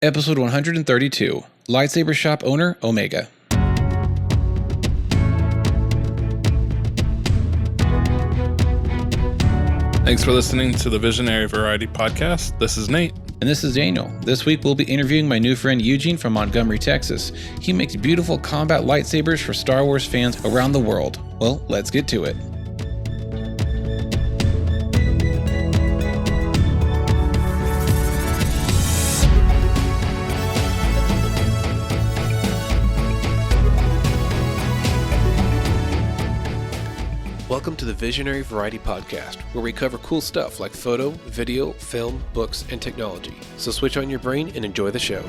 Episode 132, Lightsaber Shop Owner, Omega. Thanks for listening to the Visionary Variety Podcast. This is Nate. And this is Daniel. This week we'll be interviewing my new friend Eugene from Montgomery, Texas. He makes beautiful combat lightsabers for Star Wars fans around the world. Well, let's get to it. Welcome to the Visionary Variety Podcast, where we cover cool stuff like photo, video, film, books, and technology. So switch on your brain and enjoy the show.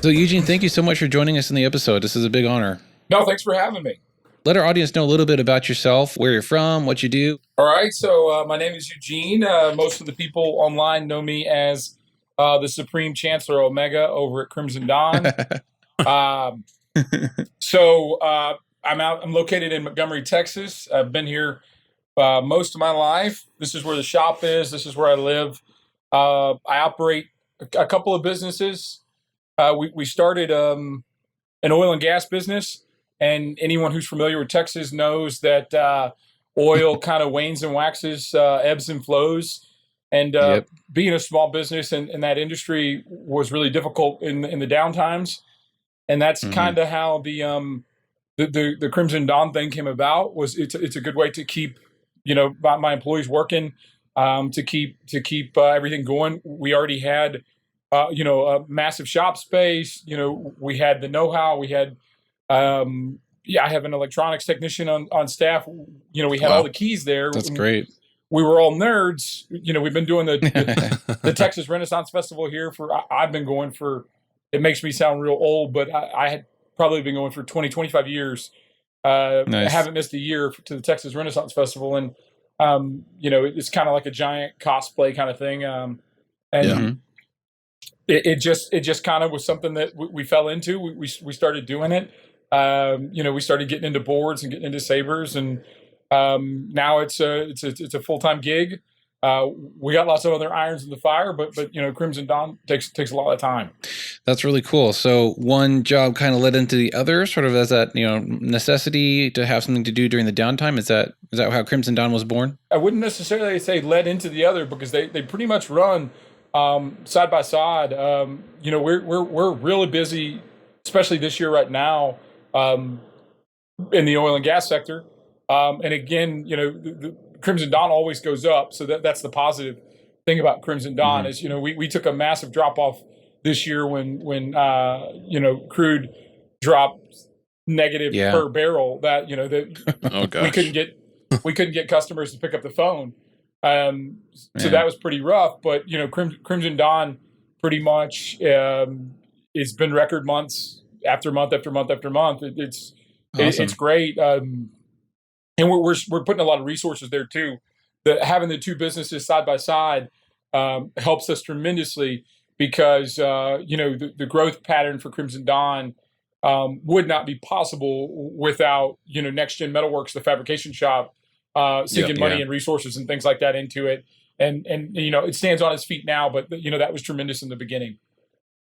So Eugene, thank you so much for joining us in the episode. This is a big honor. No, thanks for having me. Let our audience know a little bit about yourself, where you're from, what you do. All right, so my name is Eugene. Most of the people online know me as the Supreme Chancellor Omega over at Crimson Dawn. I'm located in Montgomery, Texas. I've been here most of my life. This is where the shop is. This is where I live. I operate a couple of businesses. We started an oil and gas business. And anyone who's familiar with Texas knows that oil kind of wanes and waxes, ebbs and flows. And being a small business in that industry was really difficult in the downtimes. And that's kind of how the Crimson Dawn thing came about. It's a good way to keep my employees working, to keep everything going. We already had a massive shop space. We had the know-how. We had I have an electronics technician on staff. We had all the keys there. That's great. We were all nerds. We've been doing the Texas Renaissance Festival here I've been going for, it makes me sound real old, but I had probably been going for 20, 25 years. Nice. I haven't missed a year to the Texas Renaissance Festival. And, it's kind of like a giant cosplay kind of thing. It just kind of was something that we fell into. We started doing it. We started getting into boards and getting into sabers, and now it's a full-time gig. We got lots of other irons in the fire, but Crimson Dawn takes a lot of time. That's really cool. So one job kind of led into the other, sort of as that necessity to have something to do during the downtime. Is that how Crimson Dawn was born? I wouldn't necessarily say led into the other, because they pretty much run side by side. We're really busy, especially this year right now, in the oil and gas sector. And again, the Crimson Dawn always goes up. So that's the positive thing about Crimson Dawn is, we took a massive drop off this year when crude dropped negative per barrel, that we couldn't get customers to pick up the phone. So that was pretty rough, but Crimson Dawn pretty much it's been record months after month after month after month. It's awesome. It's great, and we're putting a lot of resources there too. Having the two businesses side by side helps us tremendously, because the growth pattern for Crimson Dawn would not be possible without Next Gen Metalworks, the fabrication shop, sinking money and resources and things like that into it. And it stands on its feet now, but that was tremendous in the beginning.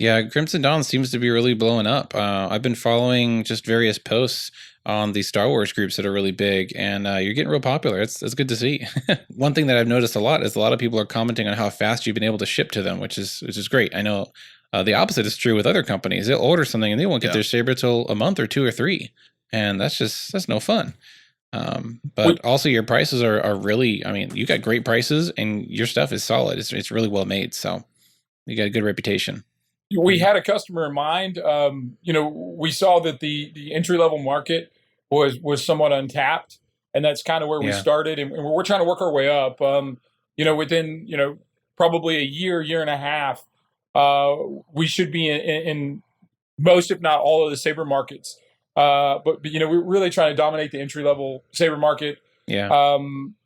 Yeah, Crimson Dawn seems to be really blowing up. I've been following just various posts on the Star Wars groups that are really big, and you're getting real popular. It's good to see. One thing that I've noticed a lot is a lot of people are commenting on how fast you've been able to ship to them, which is great. I know the opposite is true with other companies. They'll order something and they won't get their saber till a month or 2 or 3, and that's no fun. But also your prices are really, you got great prices and your stuff is solid. It's really well made. So you got a good reputation. We had a customer in mind. We saw that the entry-level market was somewhat untapped, and that's kind of where we started. And we're trying to work our way up. Within, probably a year and a half, we should be in most, if not all, of the saber markets. But we're really trying to dominate the entry level saber market. Yeah.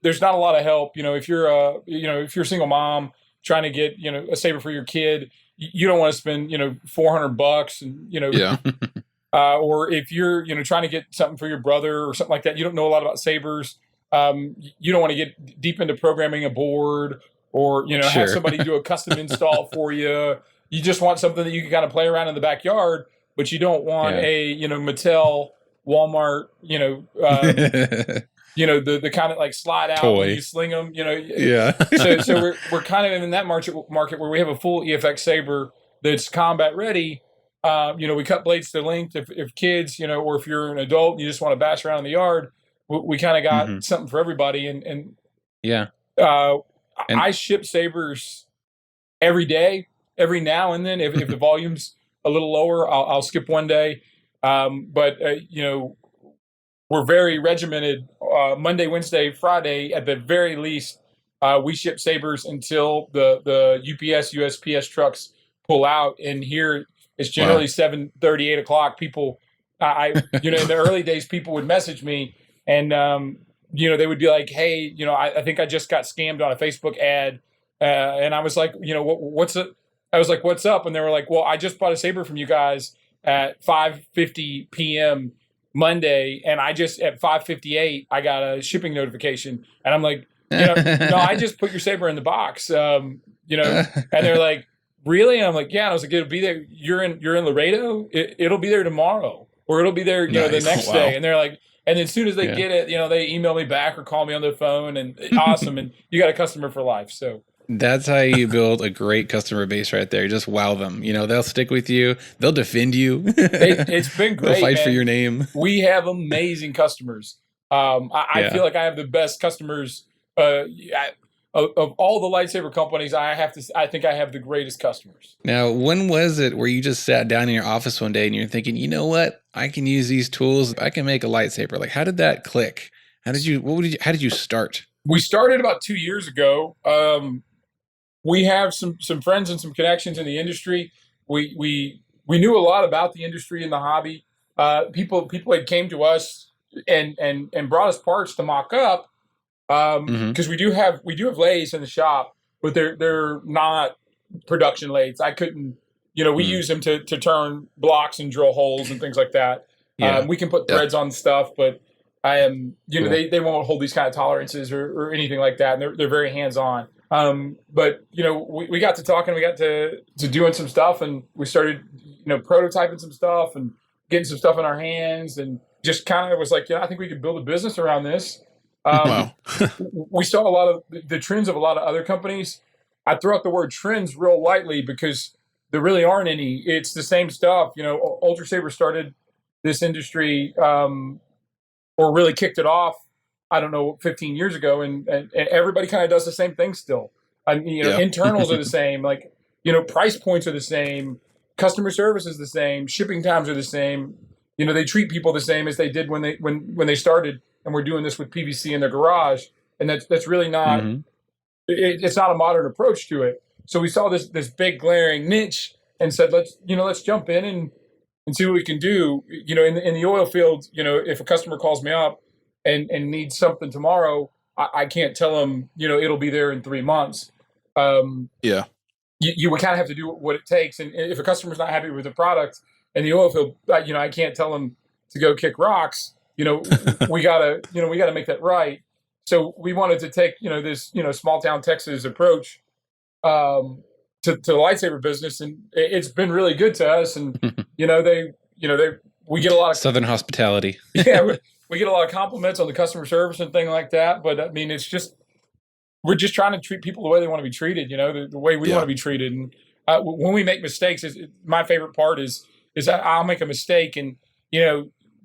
There's not a lot of help. If you're a single mom trying to get, a saber for your kid, you don't want to spend, $400 and, yeah. or if you're trying to get something for your brother or something like that, you don't know a lot about sabers. You don't want to get deep into programming a board or have Sure. somebody do a custom install for you. You just want something that you can kind of play around in the backyard, but you don't want Yeah. a Mattel, Walmart, the kind of like slide out when Toy. you sling them. Yeah. So we're kind of in that market where we have a full EFX saber that's combat ready. We cut blades to length. If kids, or if you're an adult and you just want to bash around in the yard, we kind of got Mhm. something for everybody. And Yeah. uh, And I ship sabers every day, every now and then. If the volume's a little lower, I'll skip one day. But we're very regimented. Monday, Wednesday, Friday, at the very least, we ship sabers until the UPS, USPS trucks pull out. And here it's generally wow. 7:30, 8 o'clock. People, in the early days, people would message me and they would be like, "Hey, I think I just got scammed on a Facebook ad," and I was like, what's it? I was like, "What's up?" And they were like, "Well, I just bought a saber from you guys at 5:50 p.m. Monday, and I just at 5:58 I got a shipping notification," and I'm like, "No, I just put your saber in the box," and they're like, "Really?" And I'm like, "Yeah." And I was like, "It'll be there. You're in Laredo. It'll be there tomorrow, or it'll be there, the Nice. next Wow. day." And they're like, and as soon as they Yeah. get it, they email me back or call me on their phone, and awesome, and you got a customer for life. So That's how you build a great customer base right there. Just wow them. They'll stick with you. They'll defend you. it's been They'll great, fight for man. your name. We have amazing customers. I Yeah. feel like I have the best customers of all the lightsaber companies. I think I have the greatest customers. Now, when was it where you just sat down in your office one day and you're thinking, you know what? I can use these tools. I can make a lightsaber. Like, how did that click? How did you start? We started about 2 years ago. We have some friends and some connections in the industry. We knew a lot about the industry and the hobby. People had came to us and brought us parts to mock up Hmm. because we do have lathes in the shop, but they're not production lathes. I couldn't, we Mm. use them to turn blocks and drill holes and things like that. Yeah. We can put Yeah. threads on stuff, but I am, Cool. they won't hold these kind of tolerances or anything like that. And they're very hands on. But we got to talking, we got to doing some stuff, and we started, prototyping some stuff and getting some stuff in our hands, and just kind of was like, I think we could build a business around this. Wow. We saw a lot of the trends of a lot of other companies. I throw out the word trends real lightly because there really aren't any. It's the same stuff. Ultra Saber started this industry, or really kicked it off, I don't know, 15 years ago, and everybody kind of does the same thing still. I mean, Yeah. internals are the same, like, price points are the same, customer service is the same, shipping times are the same. They treat people the same as they did when they started, and we're doing this with PVC in their garage, and that's really not. Mhm. It's not a modern approach to it. So we saw this big glaring niche and said, let's jump in and see what we can do. In the oil field, if a customer calls me up and needs something tomorrow, I can't tell them, it'll be there in 3 months. Yeah. You would kind of have to do what it takes. And if a customer's not happy with the product in the oil field, I can't tell them to go kick rocks. We gotta make that right. So we wanted to take, this, small town Texas approach, to the lightsaber business, and it's been really good to us. And we get a lot of Southern hospitality. yeah, we get a lot of compliments on the customer service and thing like that. But I mean, we're just trying to treat people the way they want to be treated, the way we Yeah. want to be treated. And when we make mistakes, my favorite part is that I'll make a mistake, and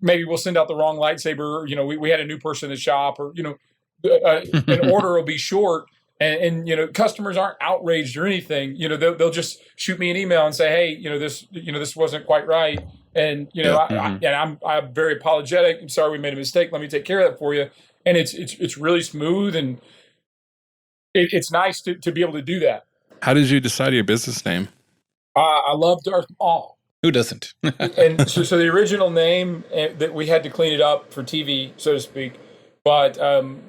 maybe we'll send out the wrong lightsaber. We had a new person in the shop, or an order will be short. And customers aren't outraged or anything. They'll just shoot me an email and say, "Hey, this wasn't quite right." And I'm very apologetic. I'm sorry we made a mistake. Let me take care of that for you. And it's really smooth, and it's nice to be able to do that. How did you decide your business name? I love Darth Maul. Who doesn't? And so the original name, that we had to clean it up for TV, so to speak. But and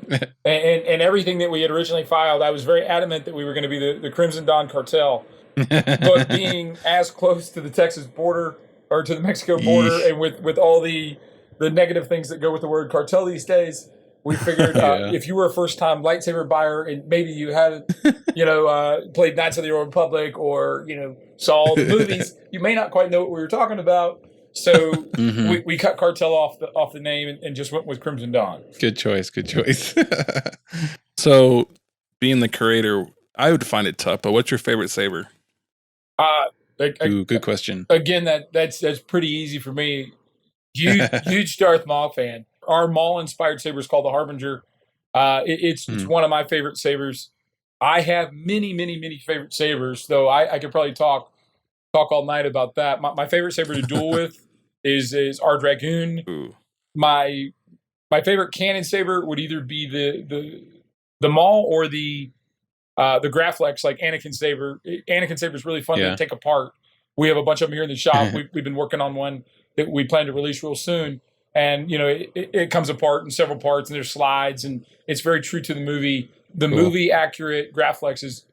everything that we had originally filed, I was very adamant that we were going to be the Crimson Dawn Cartel. But being as close to the Texas border, or to the Mexico border, and with all the negative things that go with the word cartel these days, we figured Yeah. if you were a first-time lightsaber buyer and maybe you hadn't, played Knights of the Old Republic or saw all the movies, you may not quite know what we were talking about. So we cut cartel off the name and just went with Crimson Dawn. Good choice. So, being the curator, I would find it tough. But what's your favorite saber? Ooh, good question. Again, that's pretty easy for me. Huge Darth Maul fan. Our Maul-inspired saber is called the Harbinger. It's one of my favorite sabers. I have many favorite sabers, though I could probably talk all night about that. My favorite saber to duel with is our Dragoon. Ooh. My favorite cannon saber would either be the Maul or the Graflex, like Anakin saber. Anakin saber is really fun to take apart. We have a bunch of them here in the shop. We've been working on one that we plan to release real soon. And, it comes apart in several parts, and there's slides, and it's very true to the movie. The movie accurate Graflex is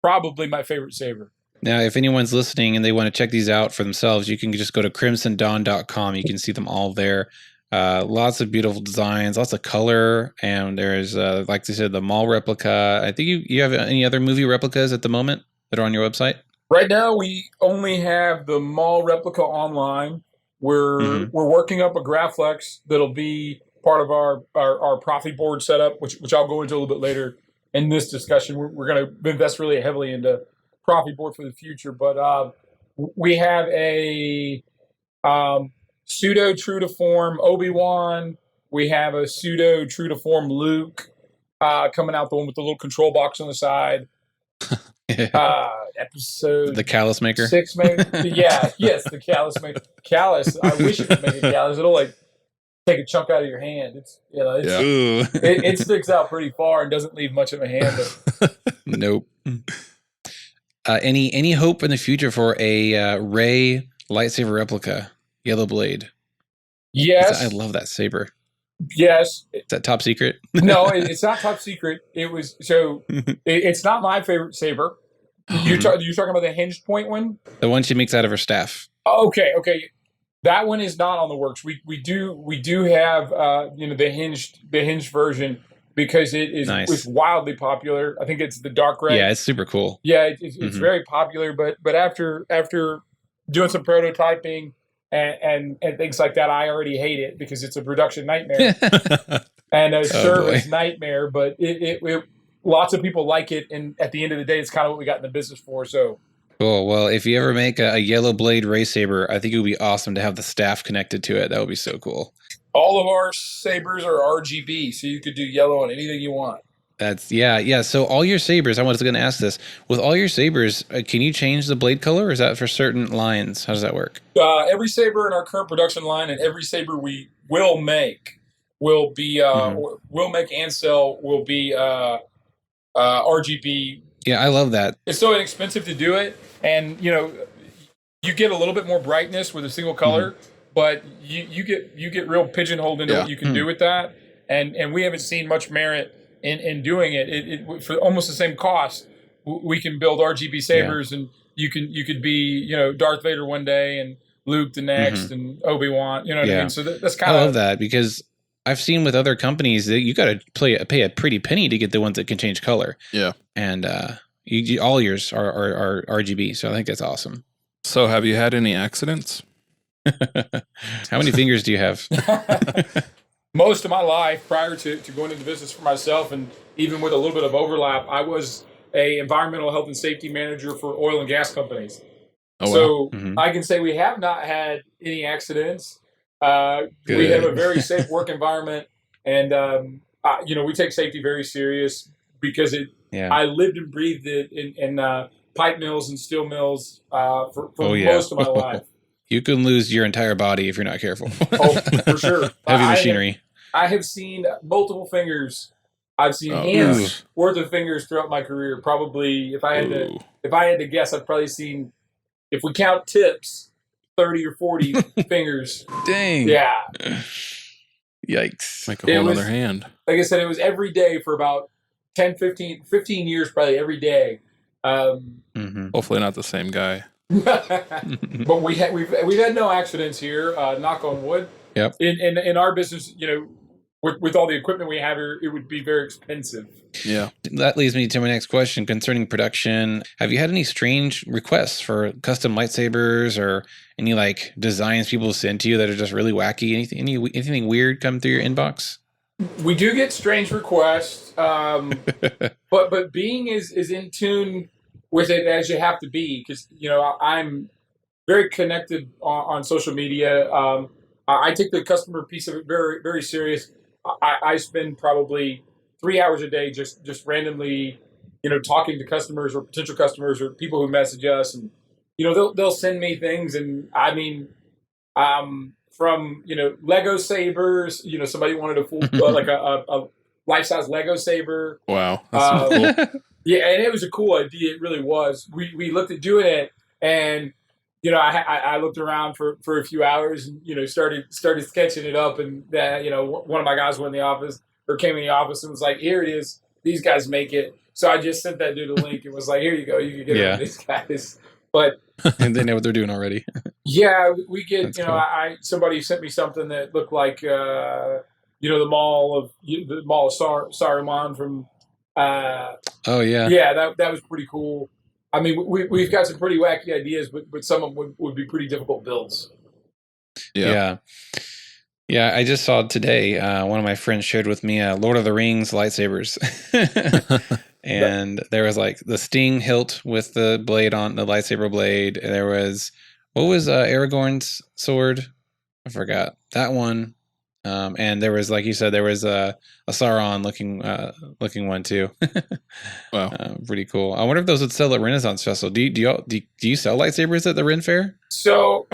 probably my favorite saber. Now, if anyone's listening and they want to check these out for themselves, you can just go to crimsondawn.com. You can see them all there. Lots of beautiful designs, lots of color, and there's, like they said, the Maul replica. I think you have any other movie replicas at the moment that are on your website? Right now, we only have the Maul replica online. We're working up a Graflex that'll be part of our Profi board setup, which I'll go into a little bit later in this discussion. We're going to invest really heavily into Profi board for the future, but we have a pseudo true to form Obi-Wan. We have a pseudo true to form Luke coming out, the one with the little control box on the side. Episode the Callus Maker 6, maybe. Yes, the Callus Maker. Callus. I wish it could make a callus. It'll take a chunk out of your hand. It sticks out pretty far and doesn't leave much of a handle. Nope. Any hope in the future for a Rey lightsaber replica, Yellow Blade? Yes, I love that saber. Yes, is that top secret? No, it's not top secret. It was it's not my favorite saber. You're talking about the hinged point one, the one she makes out of her staff. Okay. That one is not on the works. We do have the hinged version because it is it's wildly popular. I think it's the dark red. Yeah, it's super cool. Yeah, it's very popular. But after doing some prototyping and things like that, I already hate it because it's a production nightmare and a service nightmare. But it lots of people like it, and at the end of the day, it's kind of what we got in the business for. So. Cool. Well, if you ever make a Yellow Blade Ray saber, I think it would be awesome to have the staff connected to it. That would be so cool. All of our sabers are RGB, so you could do yellow on anything you want. That's yeah. So all your sabers, I was going to ask this. With all your sabers, can you change the blade color, or is that for certain lines? How does that work? Every saber in our current production line and every saber we will make will be will make and sell will be RGB. Yeah, I love that. It's so inexpensive to do it, and you get a little bit more brightness with a single color, but you get real pigeonholed into what you can do with that, and we haven't seen much merit in doing it. It for almost the same cost. We can build RGB sabers, and you could be Darth Vader one day and Luke the next, and Obi-Wan. You know what I mean? So that's kind of. I love that because I've seen with other companies that you got to pay a pretty penny to get the ones that can change color. Yeah. And all yours are RGB, so I think that's awesome. So have you had any accidents? How many fingers do you have? Most of my life prior to going into business for myself, and even with a little bit of overlap, I was a environmental health and safety manager for oil and gas companies. So I can say we have not had any accidents. We have a very safe work environment, and we take safety very serious because I lived and breathed it in pipe mills and steel mills for most of my life. You can lose your entire body if you're not careful. Oh, for sure. Heavy machinery. I have seen multiple fingers. I've seen hands worth of fingers throughout my career. Probably, if I had to guess, I've probably seen, if we count tips, 30 or 40 fingers. Dang. Yeah. Yikes. Like a whole other hand. Like I said, it was every day for about 10, 15 years, probably every day. Hopefully not the same guy. But we've had no accidents here. Knock on wood. Yep. In our business, with all the equipment we have here, it would be very expensive. Yeah. That leads me to my next question concerning production. Have you had any strange requests for custom lightsabers or any like designs people send to you that are just really wacky? Anything weird come through your inbox? We do get strange requests, but being is in tune with it as you have to be, because I'm very connected on social media. I take the customer piece of it very, very serious. I spend probably 3 hours a day just randomly, talking to customers or potential customers or people who message us, and they'll send me things, and I mean, from Lego sabers. Somebody wanted a full like a life size Lego saber. Wow, that's super cool. Yeah, and it was a cool idea. It really was. We looked at doing it, and I looked around for a few hours, and started sketching it up, and one of my guys went in the office or came in the office and was like, "Here it is. These guys make it." So I just sent that dude a link and was like, "Here you go. You can get it from these guys." But and they know what they're doing already. yeah, we get That's cool. somebody sent me something that looked like the mall of Saruman from. Oh yeah. Yeah, that was pretty cool. I mean, we've got some pretty wacky ideas, but some of them would be pretty difficult builds. Yeah. I just saw today. One of my friends shared with me Lord of the Rings lightsabers, and there was like the Sting hilt with the blade on the lightsaber blade. And there was what was Aragorn's sword? I forgot that one. And there was, like you said, there was a Sauron looking one too. Wow, pretty cool. I wonder if those would sell at Renaissance Festival. Do you sell lightsabers at the Ren Fair? So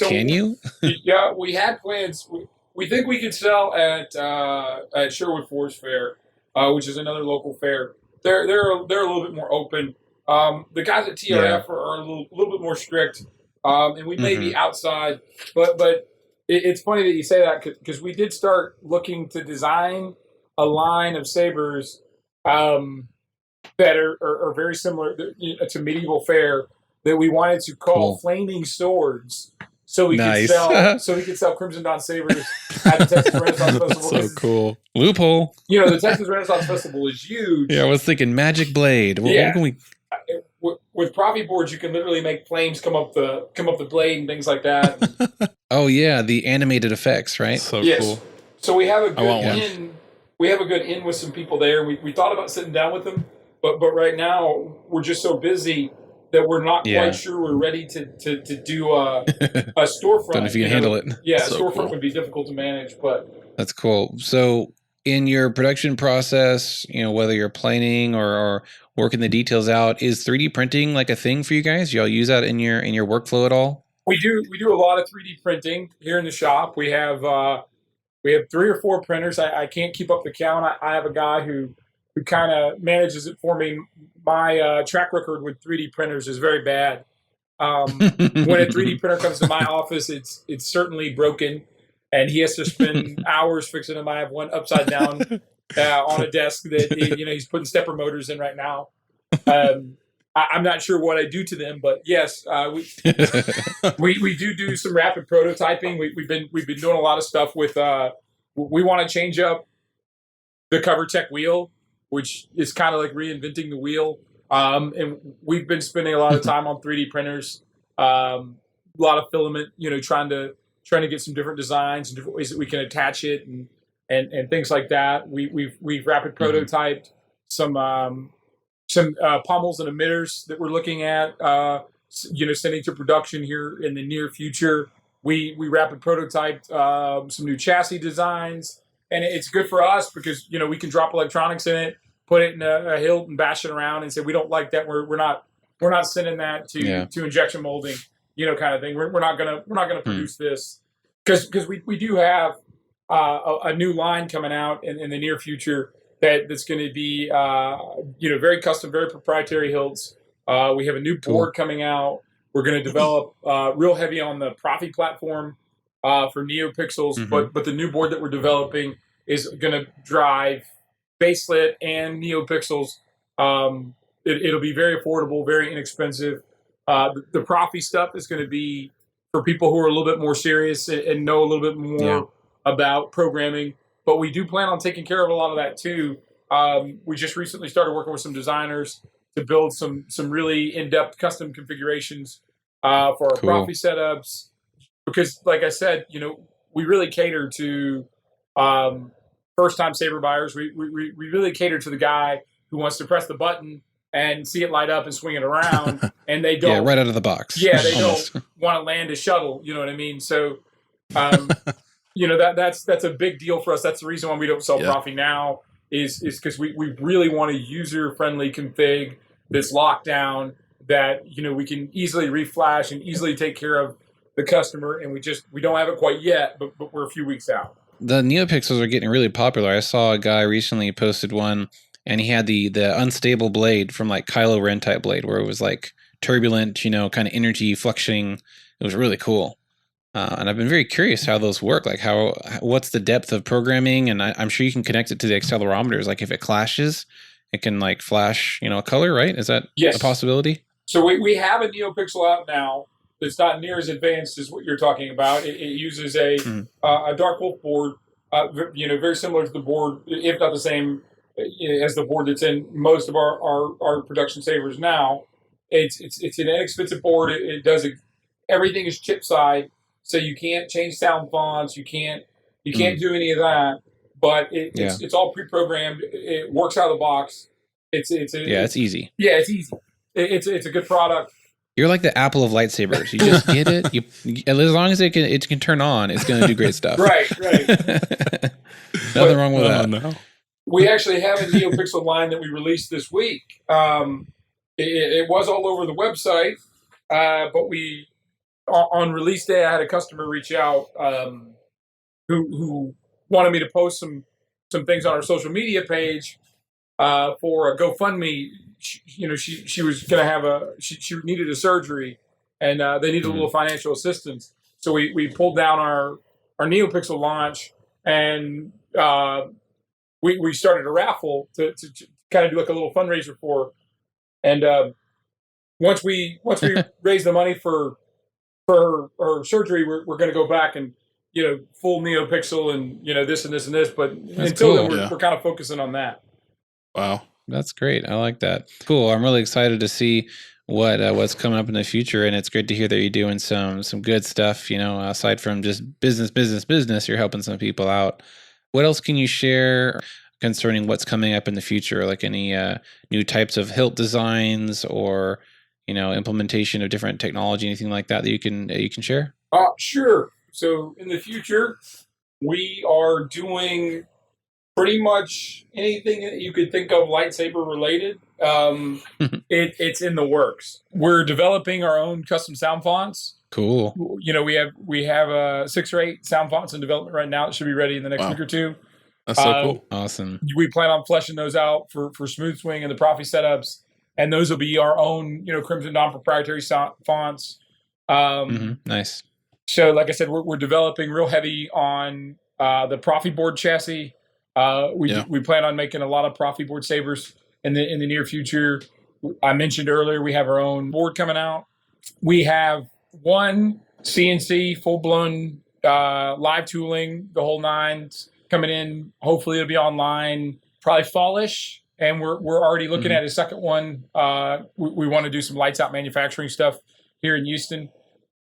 can you? Yeah, we had plans. We think we could sell at Sherwood Forest Fair, which is another local fair. They're a little bit more open. The guys at TRF are a little bit more strict, and we may be outside, but it's funny that you say that because we did start looking to design a line of sabers that are very similar to medieval fare that we wanted to call flaming swords. So we could sell Crimson Dawn sabers at the Texas Renaissance Festival. So cool. Loophole. The Texas Renaissance Festival is huge. Yeah, I was thinking Magic Blade. What can we? With Profi boards, you can literally make flames come up the blade and things like that. Oh yeah, the animated effects, right? So cool. So we have a good in. We have a good in with some people there. We thought about sitting down with them, but right now we're just so busy that we're not quite sure we're ready to do a storefront. Don't know if you can handle it. Yeah, so a storefront would be difficult to manage, but that's cool. So in your production process, whether you're planning or working the details out, is 3D printing like a thing for you guys? Y'all use that in your workflow at all? We do a lot of 3D printing here in the shop. We have 3 or 4 printers. I can't keep up the count. I have a guy who kind of manages it for me. My track record with 3D printers is very bad. When a 3D printer comes to my office, it's certainly broken, and he has to spend hours fixing them. I have one upside down on a desk that he's putting stepper motors in right now. I'm not sure what I do to them, but yes, we do some rapid prototyping. We've been doing a lot of stuff with. We want to change up the CoverTech wheel, which is kind of like reinventing the wheel. And we've been spending a lot of time on 3D printers, a lot of filament, trying to get some different designs and different ways that we can attach it and things like that. We've rapid prototyped some pommels and emitters that we're looking at, sending to production here in the near future. We rapid prototyped some new chassis designs, and it's good for us because we can drop electronics in it, put it in a hilt and bash it around, and say we don't like that. We're not sending that to injection molding, kind of thing. We're not gonna produce this because we do have a new line coming out in the near future that's going to be very custom, very proprietary hilts. We have a new board coming out. We're going to develop real heavy on the Profi platform for Neopixels, but the new board that we're developing is going to drive baselit and Neopixels. It'll be very affordable, very inexpensive. The Profi stuff is going to be for people who are a little bit more serious and know a little bit more about programming. But we do plan on taking care of a lot of that too. We just recently started working with some designers to build some really in-depth custom configurations for our Profi setups. Because, like I said, we really cater to first-time saber buyers. We really cater to the guy who wants to press the button and see it light up and swing it around, and they don't right out of the box. Yeah, they don't want to land a shuttle. You know what I mean? So, that's a big deal for us. That's the reason why we don't sell Profi now. Is because we really want a user-friendly config that's locked down that we can easily reflash and easily take care of the customer, and we don't have it quite yet, but we're a few weeks out. The Neopixels are getting really popular. I saw a guy recently posted one, and he had the unstable blade from like Kylo Ren type blade, where it was like turbulent, kind of energy fluctuating. It was really cool. And I've been very curious how those work. Like what's the depth of programming? And I'm sure you can connect it to the accelerometers. Like if it clashes, it can like flash, a color, right? Is that a possibility? So we have a Neopixel out now. It's not near as advanced as what you're talking about. It uses a Dark Wolf board, very similar to the board, if not the same as the board that's in most of our production sabers now. It's an inexpensive board. It does everything is chip side, so you can't change sound fonts. You can't do any of that. But it's all pre-programmed. It works out of the box. It's easy. Yeah, it's easy. It's a good product. You're like the Apple of lightsabers. You just get it. As long as it can turn on, it's going to do great stuff. Right. Nothing wrong with that. No. We actually have a Neopixel line that we released this week. It was all over the website, but we on release day I had a customer reach out who wanted me to post some things on our social media page for a GoFundMe. She was going to have she needed a surgery, and they needed a little financial assistance. So we pulled down our Neopixel launch, and we started a raffle to kind of do like a little fundraiser for. And once we raise the money for her surgery, we're going to go back and full Neopixel and this and this and this. But until then, we're kind of focusing on that. Wow. That's great. I like that. Cool. I'm really excited to see what's coming up in the future, and it's great to hear that you're doing some good stuff. Aside from just business, you're helping some people out. What else can you share concerning what's coming up in the future? Like any new types of hilt designs, or implementation of different technology, anything like that you can share? Sure. So in the future, we are doing pretty much anything that you could think of lightsaber related. It's in the works. We're developing our own custom sound fonts. Cool. We have 6 or 8 sound fonts in development right now. It should be ready in the next week or two. That's so cool. Awesome. We plan on fleshing those out for Smooth Swing and the Profi setups, and those will be our own Crimson Dawn proprietary fonts. Nice. So, like I said, we're developing real heavy on the Profi board chassis. We plan on making a lot of Profi board sabers in the near future. I mentioned earlier we have our own board coming out. We have one CNC full-blown live tooling, the whole nines coming in. Hopefully it'll be online probably fallish, and we're already looking at a second one. We want to do some lights out manufacturing stuff here in Houston.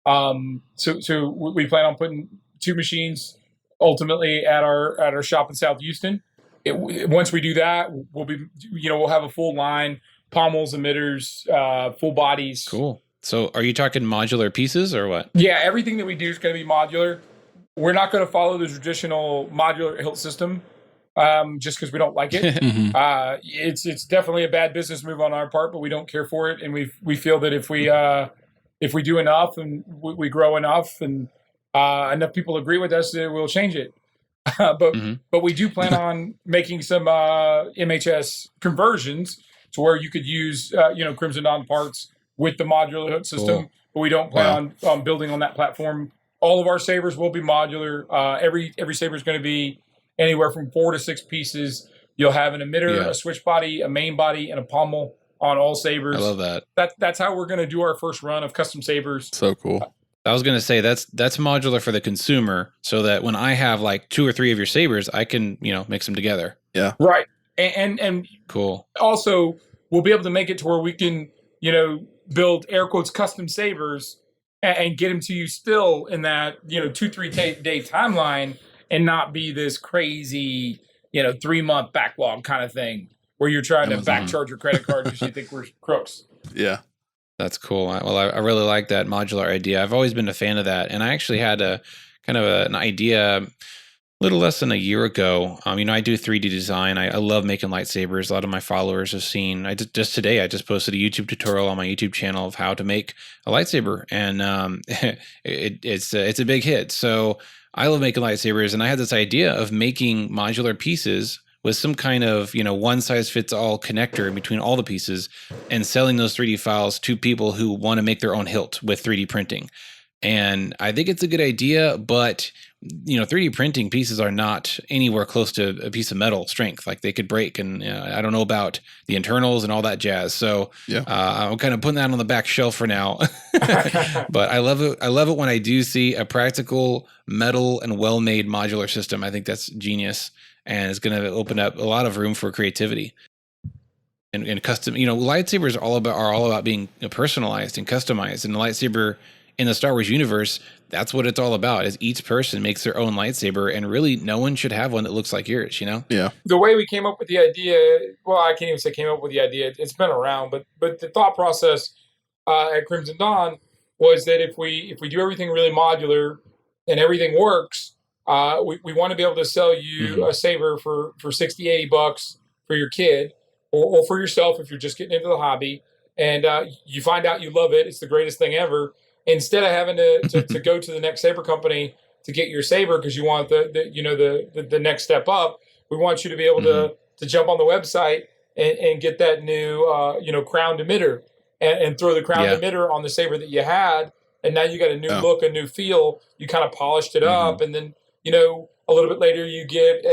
So we plan on putting 2 machines ultimately at our shop in South Houston. Once we do that, we'll have a full line, pommels, emitters, full bodies. Cool. So are you talking modular pieces or what? Yeah, everything that we do is going to be modular. We're not going to follow the traditional modular hilt system just because we don't like it. It's definitely a bad business move on our part, but we don't care for it, and we feel that if we do enough and we grow enough and enough people agree with us, we'll change it. But we do plan on making some MHS conversions to where you could use Crimson Dawn parts with the modular hook system. Cool. But we don't plan on building on that platform. All of our sabers will be modular. Every saber is going to be anywhere from 4 to 6 pieces. You'll have an emitter, a switch body, a main body, and a pommel. on all sabers. I love that. That's how we're going to do our first run of custom sabers. So cool. I was going to say that's modular for the consumer, so that when I have like 2 or 3 of your sabers, I can mix them together. Yeah. Right. And Cool. also we'll be able to make it to where we can build air quotes custom sabers and get them to you still in that 2-3 day timeline, and not be this crazy 3-month backlog kind of thing where you're trying to backcharge your credit card because you think we're crooks. Yeah. That's cool. I really like that modular idea. I've always been a fan of that, and I actually had a kind of an idea a little less than a year ago. I do 3D design. I love making lightsabers. A lot of my followers have seen. Just today I just posted a YouTube tutorial on my YouTube channel of how to make a lightsaber, and it's a big hit. So I love making lightsabers, and I had this idea of making modular pieces with some kind of one size fits all connector in between all the pieces, and selling those 3D files to people who want to make their own hilt with 3D printing. And I think it's a good idea, but 3D printing pieces are not anywhere close to a piece of metal strength. Like, they could break, and I don't know about the internals and all that jazz. So Yeah. I'm kind of putting that on the back shelf for now. But I love it. I love it when I do see a practical metal and well-made modular system. I think that's genius, and it's going to open up a lot of room for creativity. And custom, lightsabers are all about being personalized and customized. And the lightsaber in the Star Wars universe, that's what it's all about, is each person makes their own lightsaber, and really no one should have one that looks like yours, Yeah. The way we came up with the idea, well, I can't even say came up with the idea, it's been around, but the thought process at Crimson Dawn was that if we do everything really modular and everything works, we want to be able to sell you a saber for $60-$80 for your kid, or for yourself if you're just getting into the hobby, and you find out you love it, it's the greatest thing ever. Instead of having to go to the next saber company to get your saber because you want the next step up, we want you to be able to jump on the website and get that new crowned emitter and throw the crowned emitter on the saber that you had, and now you got a new look, a new feel. You kind of polished it up, and then a little bit later you get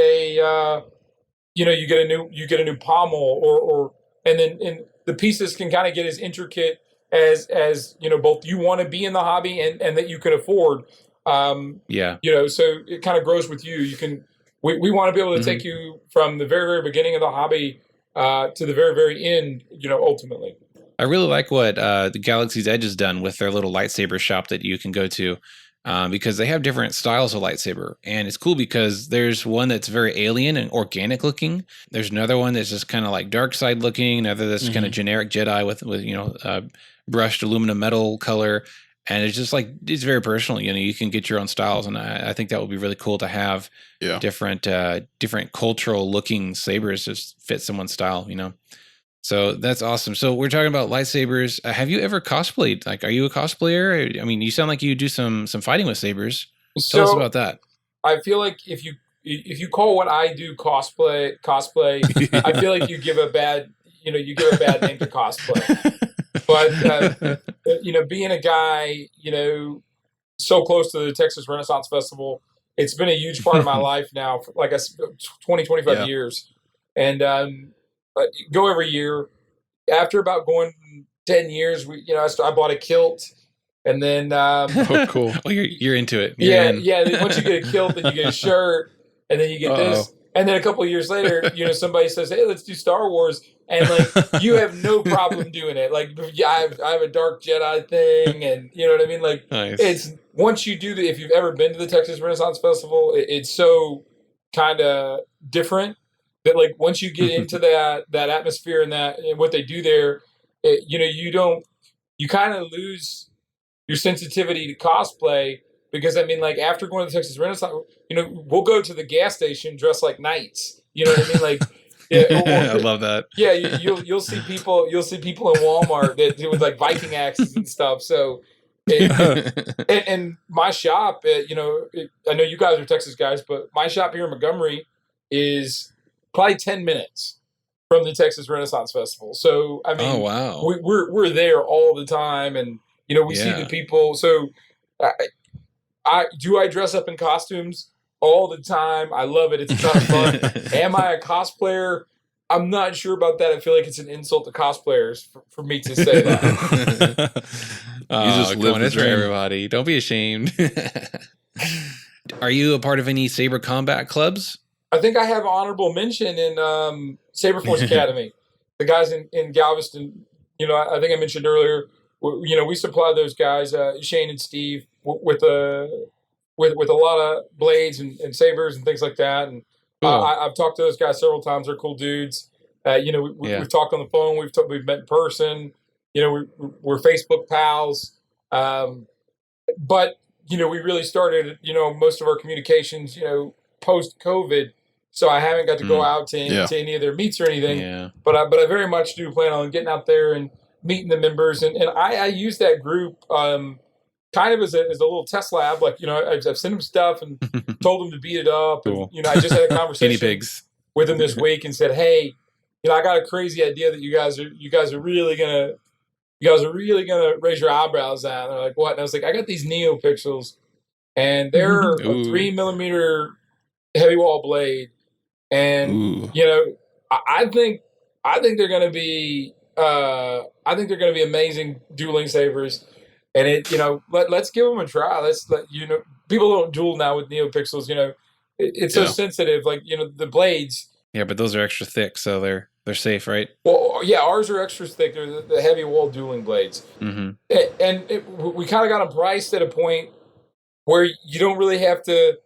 you get a new pommel, and the pieces can kind of get as intricate as both you want to be in the hobby and that you can afford. So it kind of grows with you. We want to be able to take you from the very, very beginning of the hobby to the very, very end, ultimately. I really like what the Galaxy's Edge has done with their little lightsaber shop that you can go to, because they have different styles of lightsaber. And it's cool because there's one that's very alien and organic looking. There's another one that's just kind of like dark side looking. Another that's kind of generic Jedi with brushed aluminum metal color. And it's just like, it's very personal. You can get your own styles. And I think that would be really cool to have different cultural looking sabers just fit someone's style, So that's awesome. So we're talking about lightsabers. Have you ever cosplayed? Like, are you a cosplayer? I mean, you sound like you do some fighting with sabers. Tell us about that. I feel like if you call what I do cosplay, I feel like you give a bad name to cosplay. But being a guy, so close to the Texas Renaissance Festival, it's been a huge part of my life now for 25 years. And go every year. After about going 10 years, I bought a kilt, and then cool. Oh, you're into it. Once you get a kilt, then you get a shirt, and then you get this, and then a couple of years later, somebody says, "Hey, let's do Star Wars," and you have no problem doing it. I have a dark Jedi thing, and you know what I mean. Nice. It's once you do if you've ever been to the Texas Renaissance Festival, it's so kind of different. That once you get into that atmosphere and what they do there, you kind of lose your sensitivity to cosplay, because after going to the Texas Renaissance, we'll go to the gas station dressed like knights. You know what I mean? I love that. Yeah, you'll see people in Walmart that with Viking axes and stuff. So, and my shop, I know you guys are Texas guys, but my shop here in Montgomery is probably 10 minutes from the Texas Renaissance Festival. So, I mean, we're there all the time, and, we see the people. So I dress up in costumes all the time. I love it. It's a ton of fun. Am I a cosplayer? I'm not sure about that. I feel like it's an insult to cosplayers for me to say that. just live the it's for dream. everybody. Don't be ashamed. Are you a part of any Saber combat clubs? I think I have honorable mention in Saberforce Academy. The guys in Galveston, I think I mentioned earlier, we supply those guys, Shane and Steve, with a lot of blades and sabers and things like that. And Cool. I've talked to those guys several times. They're cool dudes. We've talked on the phone. We've met in person. We're Facebook pals. But we really started, most of our communications, post COVID. So I haven't got to go out to any of their meets or anything. Yeah. But I very much do plan on getting out there and meeting the members. And I use that group kind of as a little test lab. Like, I've sent them stuff and told them to beat it up. Cool. And, I just had a Guinea conversation pigs. with them this week and said, hey, I got a crazy idea that you guys are really gonna raise your eyebrows at. And they're like, what? And I was like, I got these Neopixels, and they're a 3mm heavy wall blade, and I think they're gonna be amazing dueling sabers. And let's give them a try. People don't duel now with Neopixels. It's so sensitive. Like the blades. Yeah, but those are extra thick, so they're safe, right? Well, yeah, ours are extra thick. They're the heavy wall dueling blades, Mm-hmm. We kind of got them priced at a point where you don't really have to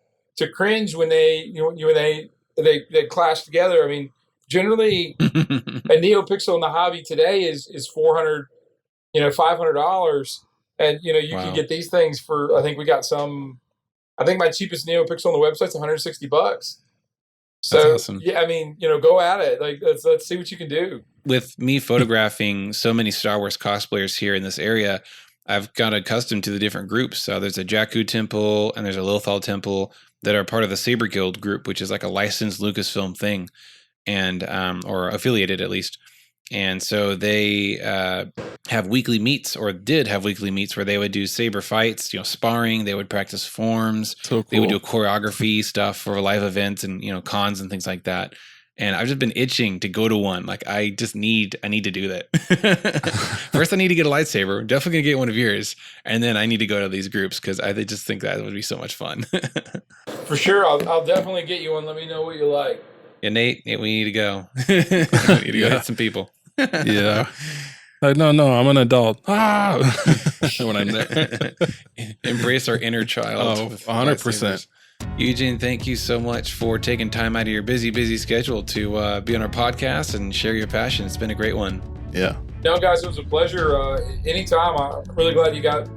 cringe when they clash together. I mean, generally a Neopixel in the hobby today is $400, $500, and you can get these things for. I think we got some. I think my cheapest Neopixel on the website's $160. So, that's awesome. Yeah, I mean, go at it. Like, let's see what you can do. With me photographing so many Star Wars cosplayers here in this area, I've got accustomed to the different groups. So there's a Jakku temple and there's a Lothal temple that are part of the Saber Guild group, which is like a licensed Lucasfilm thing, and or affiliated at least. And so they have weekly meets, or did have weekly meets, where they would do saber fights, sparring. They would practice forms. So cool. They would do choreography stuff for live events and cons and things like that. And I've just been itching to go to one. Like I need to do that. First, I need to get a lightsaber. Definitely gonna get one of yours, and then I need to go to these groups because I just think that would be so much fun. For sure, I'll definitely get you one. Let me know what you like. Yeah, Nate, we need to go. We need to go hit some people. Yeah. No, I'm an adult. When I'm there. Embrace our inner child. Oh, 100%. Eugene, thank you so much for taking time out of your busy schedule to be on our podcast and share your passion. It's been a great one. Yeah. No, guys, it was a pleasure. Anytime. I'm really glad you got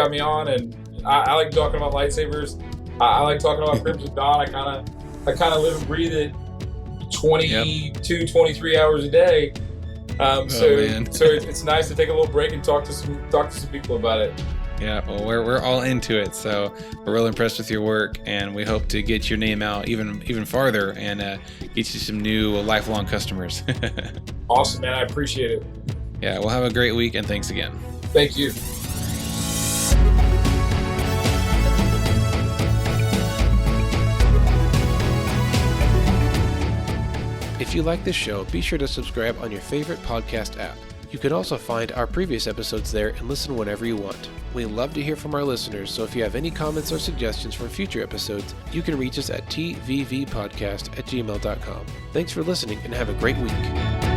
me on, and I like talking about lightsabers. I like talking about Crimson Dawn. I kind of live and breathe it 22, 23 hours a day. So it's nice to take a little break and talk to some people about it. Yeah, well, we're all into it, so we're real impressed with your work, and we hope to get your name out even farther and get you some new lifelong customers. Awesome, man. I appreciate it. Yeah, well, have a great week, and thanks again. Thank you. If you like this show, be sure to subscribe on your favorite podcast app. You can also find our previous episodes there and listen whenever you want. We love to hear from our listeners, so if you have any comments or suggestions for future episodes, you can reach us at tvvpodcast@gmail.com. Thanks for listening and have a great week.